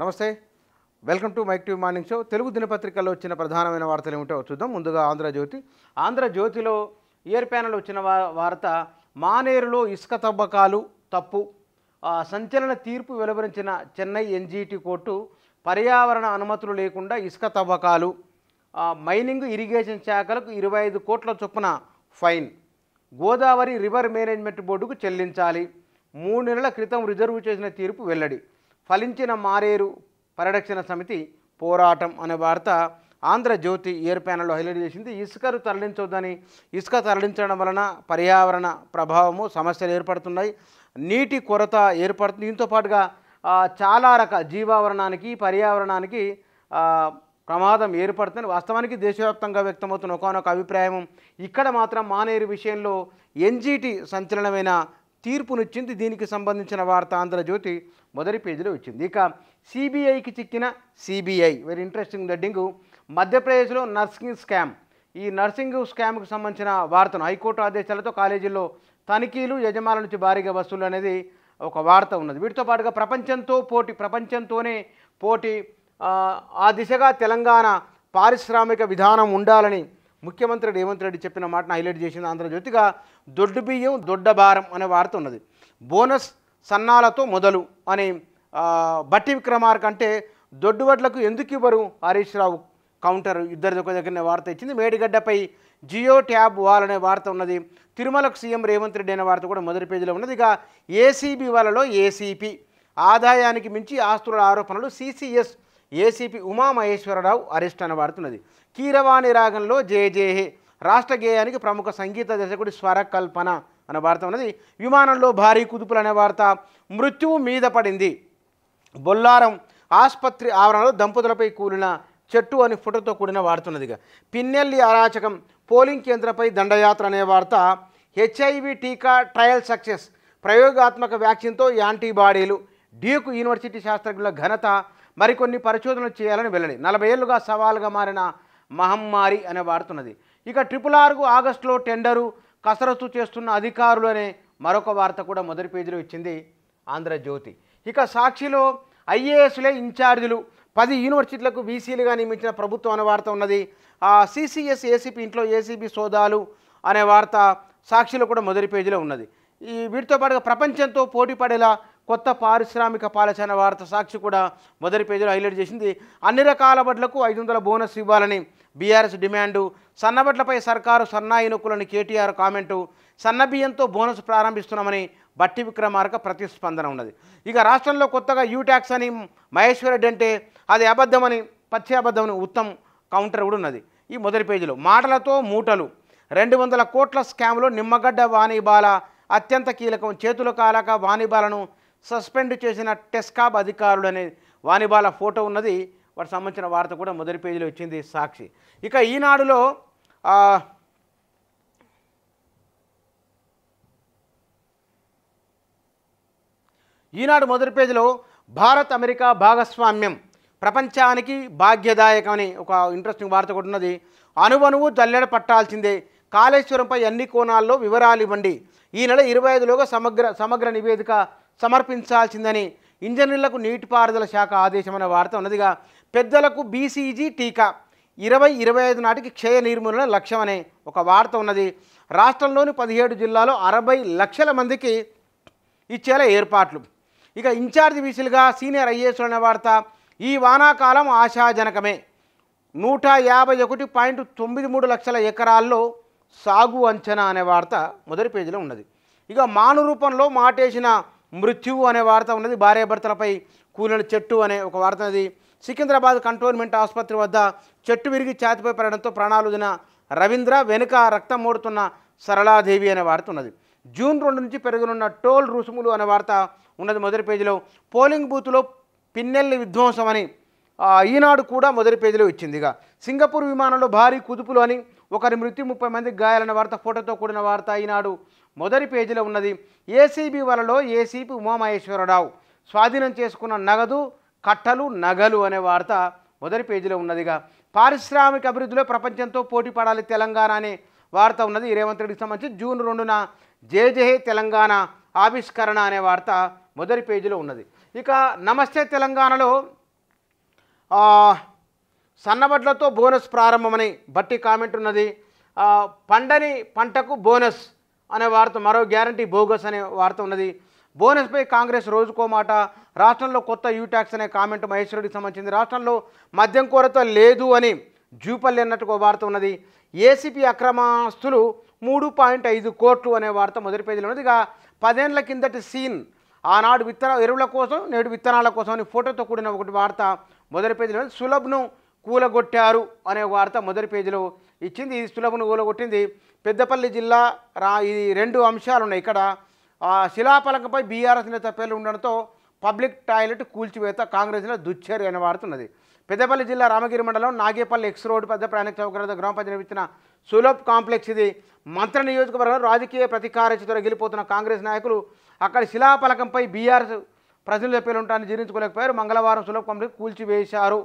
నమస్తే, welcome to Mike TV morning show. Telugu దినపత్రికల్లో వచ్చిన ప్రధానమైన వార్తలు ఏమిటో చూద్దాం. ముందుగా ఆంధ్రజ్యోతిలో ఇయర్ ప్యానల్ వచ్చిన వార్త, మానేరులో ఇసుక తవ్వకాలు తప్పు, సంచలన తీర్పు వెలువరించిన చెన్నై ఎన్జీటీ కోర్టు. పర్యావరణ అనుమతులు లేకుండా ఇసుక తవ్వకాలు, మైనింగ్ ఇరిగేషన్ శాఖలకు 25 కోట్ల చొప్పున ఫైన్, గోదావరి రివర్ మేనేజ్మెంట్ బోర్డుకు చెల్లించాలి. 3 నెలల క్రితం రిజర్వ్ చేసిన తీర్పు వెల్లడి, ఫలించిన మారేరు పరిరక్షణ సమితి పోరాటం అనే వార్త ఆంధ్రజ్యోతి ఇయర్ ప్యానల్లో హైలైట్ చేసింది. ఇసుకను తరలించొద్దని, ఇసుక తరలించడం వలన పర్యావరణ ప్రభావము సమస్యలు ఏర్పడుతున్నాయి, నీటి కొరత ఏర్పడుతుంది. దీంతో పాటుగా చాలా రకాల జీవావరణానికి పర్యావరణానికి ప్రమాదం ఏర్పడుతుంది. వాస్తవానికి దేశవ్యాప్తంగా వ్యక్తమవుతున్న ఒకనొక అభిప్రాయం, ఇక్కడ మాత్రం మానేరు విషయంలో ఎన్జీటీ సంచలనమైన తీర్పునిచ్చింది. దీనికి సంబంధించిన వార్త ఆంధ్రజ్యోతి మొదటి పేజీలో వచ్చింది. ఇక సిబిఐకి చిక్కిన సిబిఐ, వెరీ ఇంట్రెస్టింగ్ హెడ్డింగ్. మధ్యప్రదేశ్లో నర్సింగ్ స్కామ్. ఈ నర్సింగ్ స్కామ్కు సంబంధించిన వార్తను, హైకోర్టు ఆదేశాలతో కాలేజీల్లో తనిఖీలు, యజమానుల నుంచి భారీగా వసూలు అనేది ఒక వార్త ఉన్నది. వీటితో పాటుగా ప్రపంచంతోనే పోటీ, ఆ దిశగా తెలంగాణ పారిశ్రామిక విధానం ఉండాలని ముఖ్యమంత్రి రేవంత్ రెడ్డి చెప్పిన మాటను హైలైట్ చేసింది ఆంధ్రజ్యోతిగా. దొడ్డు బియ్యం దొడ్డ భారం అనే వార్త ఉన్నది. బోనస్ సన్నాలతో మొదలు అని బట్టి విక్రమార్క అంటే దొడ్డు వడ్లకు ఎందుకు ఇవ్వరు హరీష్ రావు కౌంటర్, ఇద్దరి దగ్గరనే వార్త ఇచ్చింది. మేడిగడ్డపై జియో ట్యాబ్ వాల్ అనే వార్త ఉన్నది. తిరుమలకు సీఎం రేవంత్ రెడ్డి అనే వార్త కూడా మొదటి పేజీలో ఉన్నది. ఇక ఏసీబీ వాళ్ళలో ఏసీపీ, ఆదాయానికి మించి ఆస్తుల ఆరోపణలు, సిసిఎస్ ఏసీపీ ఉమామహేశ్వరరావు అరెస్ట్ అనే వార్త ఉన్నది. కీరవాణి రాగంలో జేజేహే, రాష్ట్ర గేయానికి ప్రముఖ సంగీత దర్శకుడి స్వరకల్పన అనే వార్త ఉన్నది. విమానంలో భారీ కుదుపులు అనే వార్త. మృత్యువు మీద పడింది, బొల్లారం ఆసుపత్రి ఆవరణలో దంపతులపై కూలిన చెట్టు అని ఫోటోతో కూడిన వాడుతున్నదిగా. పిన్నెల్లి అరాచకం, పోలింగ్ కేంద్రంపై దండయాత్ర అనే వార్త. హెచ్ఐవి టీకా ట్రయల్ సక్సెస్, ప్రయోగాత్మక వ్యాక్సిన్తో యాంటీబాడీలు, డ్యూక్ యూనివర్సిటీ శాస్త్రజ్ఞుల ఘనత, మరికొన్ని పరిశోధనలు చేయాలని వెల్లడి. 40 ఏళ్లుగా సవాలుగా మారిన మహమ్మారి అనే వార్తున్నది. ఇక RRRకు ఆగస్టులో టెండరు, కసరత్తు చేస్తున్న అధికారులు అనే మరొక వార్త కూడా మొదటి పేజీలో ఇచ్చింది ఆంధ్రజ్యోతి. ఇక సాక్షిలో ఐఏఎస్లే ఇన్ఛార్జీలు, 10 యూనివర్సిటీలకు వీసీలుగా నియమించిన ప్రభుత్వం అనే వార్త ఉన్నది. సిసిఎస్ ఏసీపీ ఇంట్లో ఏసీబీ సోదాలు అనే వార్త సాక్షిలో కూడా మొదటి పేజీలో ఉన్నది. వీటితో పాటుగా ప్రపంచంతో పోటీ పడేలా కొత్త పారిశ్రామిక పాలసీ అనే వార్త సాక్షి కూడా మొదటి పేజీలో హైలైట్ చేసింది. అన్ని రకాల వడ్లకు 500 బోనస్ ఇవ్వాలని బీఆర్ఎస్ డిమాండు, సన్నబడ్లపై సర్కారు సన్నాయి నొక్కులని కేటీఆర్ కామెంటు, సన్నబియ్యంతో బోనస్ ప్రారంభిస్తున్నామని బట్టి విక్రమార్క ప్రతిస్పందన ఉన్నది. ఇక రాష్ట్రంలో కొత్తగా యూట్యాక్స్ అని మహేశ్వర్ రెడ్డి అంటే అది అబద్ధమని, పచ్చి అబద్ధమని ఉత్తమ్ కౌంటర్ కూడా ఉన్నది ఈ మొదటి పేజీలో. మాటలతో మూటలు, 200 కోట్ల స్కామ్లో నిమ్మగడ్డ వాణిబాల అత్యంత కీలకం, చేతులు కాలాక వాణిబాలను సస్పెండ్ చేసిన టెస్కాబ్ అధికారులు అనే వాణిబాల ఫోటో ఉన్నది. వాటికి సంబంధించిన వార్త కూడా మొదటి పేజీలో వచ్చింది సాక్షి. ఇక ఈనాడు మొదటి పేజీలో భారత్ అమెరికా భాగస్వామ్యం ప్రపంచానికి భాగ్యదాయకమని ఒక ఇంట్రెస్టింగ్ వార్త కూడా ఉన్నది. అణువణువు జల్లెడ పట్టాల్సిందే, కాళేశ్వరంపై అన్ని కోణాల్లో వివరాలు ఇవ్వండి, ఈ నెల 25లోగా సమగ్ర నివేదిక సమర్పించాల్సిందని ఇంజనీర్లకు నీటిపారుదల శాఖ ఆదేశమైన వార్త ఉన్నదిగా. పెద్దలకు బీసీజీ టీకా 2025 నాటికి క్షయ నిర్మూలన లక్ష్యం అనే ఒక వార్త ఉన్నది. రాష్ట్రంలోని 17 జిల్లాలో 60 లక్షల మందికి ఇచ్చేలా ఏర్పాట్లు. ఇక ఇన్ఛార్జ్ వీసీలుగా సీనియర్ ఐఏఎస్లు అనే వార్త. ఈ వానాకాలం ఆశాజనకమే, 151.93 లక్షల ఎకరాల్లో సాగు అంచనా అనే వార్త మొదటి పేజీలో ఉన్నది. ఇక మాను రూపంలో మాటేసిన మృత్యువు అనే వార్త ఉన్నది. భార్యాభర్తలపై కూలిన చెట్టు అనే ఒక వార్త ఉన్నది. సికింద్రాబాద్ కంటోన్మెంట్ ఆసుపత్రి వద్ద చెట్టు విరిగి ఛాతిపై పడడంతో ప్రాణాలు వదిలిన రవీంద్ర, వెనుక రక్తం మోడుతున్న సరళాదేవి అనే వార్త ఉన్నది. జూన్ 2 నుంచి పెరగనున్న టోల్ రుసుములు అనే వార్త ఉన్నది మొదటి పేజీలో. పోలింగ్ బూత్లో పిన్నెల్లి విధ్వంసం అని ఈనాడు కూడా మొదటి పేజీలో ఇచ్చింది. ఇక సింగపూర్ విమానంలో భారీ కుదుపులు అని, ఒకరి మృత్యు 30 మందికి గాయాలన్న వార్త ఫోటోతో కూడిన వార్త ఈనాడు మొదటి పేజీలో ఉన్నది. ఏసీబీ వలలో ఏసీపీ ఉమామహేశ్వరరావు స్వాధీనం చేసుకున్న నగదు, కట్టలు, నగలు అనే వార్త మొదటి పేజీలో ఉన్నదిగా. పారిశ్రామిక అభివృద్ధిలో ప్రపంచంతో పోటీ పడాలి తెలంగాణ అనే వార్త ఉన్నది. రేవంత్ రెడ్డికి సంబంధించి జూన్ 2న జేజేహే తెలంగాణ ఆవిష్కరణ అనే వార్త మొదటి పేజీలో ఉన్నది. ఇక నమస్తే తెలంగాణలో సన్నబడ్లతో బోనస్ ప్రారంభమని బట్టి కామెంట్ ఉన్నది. పండని పంటకు బోనస్ అనే వార్త, మరో గ్యారంటీ బోగస్ అనే వార్త ఉన్నది. బోనస్పై కాంగ్రెస్ రోజుకో మాట, రాష్ట్రంలో కొత్త యూ ట్యాక్స్ అనే కామెంట్ మహేశ్వరుడికి సంబంధించింది. రాష్ట్రంలో మద్యం కొరత లేదు అని జూపల్లి అన్నట్టుగా వార్త ఉన్నది. ఏసీపీ అక్రమాస్తులు 3.5 కోట్లు అనే వార్త మొదటి పేజీలో ఉన్నది. ఇక 10 ఏళ్ల కిందటి సీన్, ఆనాడు ఎరువుల కోసం నేడు విత్తనాల కోసం అని ఫోటోతో కూడిన ఒకటి వార్త మొదటి పేజీలో. సులభ్ను కూలగొట్టారు అనే వార్త మొదటి పేజీలో ఇచ్చింది. ఈ సులభ్ను కూలగొట్టింది పెద్దపల్లి జిల్లా. ఇది 2 అంశాలు ఉన్నాయి ఇక్కడ. శిలాఫలకంపై బీఆర్ఎస్ నేత పేర్లు ఉండడంతో పబ్లిక్ టాయిలెట్ కూల్చివేత, కాంగ్రెస్లో దుశ్చర్య అనే వార్త ఉన్నది. పెద్దపల్లి జిల్లా రామగిరి మండలం నాగేపల్లి ఎక్స్ రోడ్ పెద్ద ప్రయాణిక సౌకర్యాలతో గ్రామ పంచాయతీ నిర్మించిన సులభ్ కాంప్లెక్స్ ఇది. మంత్ర నియోజకవర్గంలో రాజకీయ ప్రతీకారచతో గెలిపోతున్న కాంగ్రెస్ నాయకులు అక్కడ శిలాఫలకంపై బీఆర్ఎస్ ప్రజల పేర్లు ఉంటారని జీర్ణించుకోలేకపోయారు. మంగళవారం సులభ్ కాంప్లెక్స్ కూల్చివేశారు.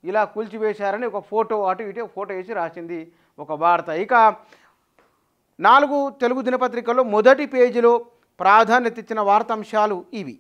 ఇలా కూల్చివేశారని ఒక ఫోటో అటు ఇటు ఫోటో వేసి రాసింది ఒక వార్త. ఇక 4 తెలుగు దినపత్రికల్లో మొదటి పేజీలో ప్రాధాన్యత ఇచ్చిన వార్తాంశాలు ఇవి.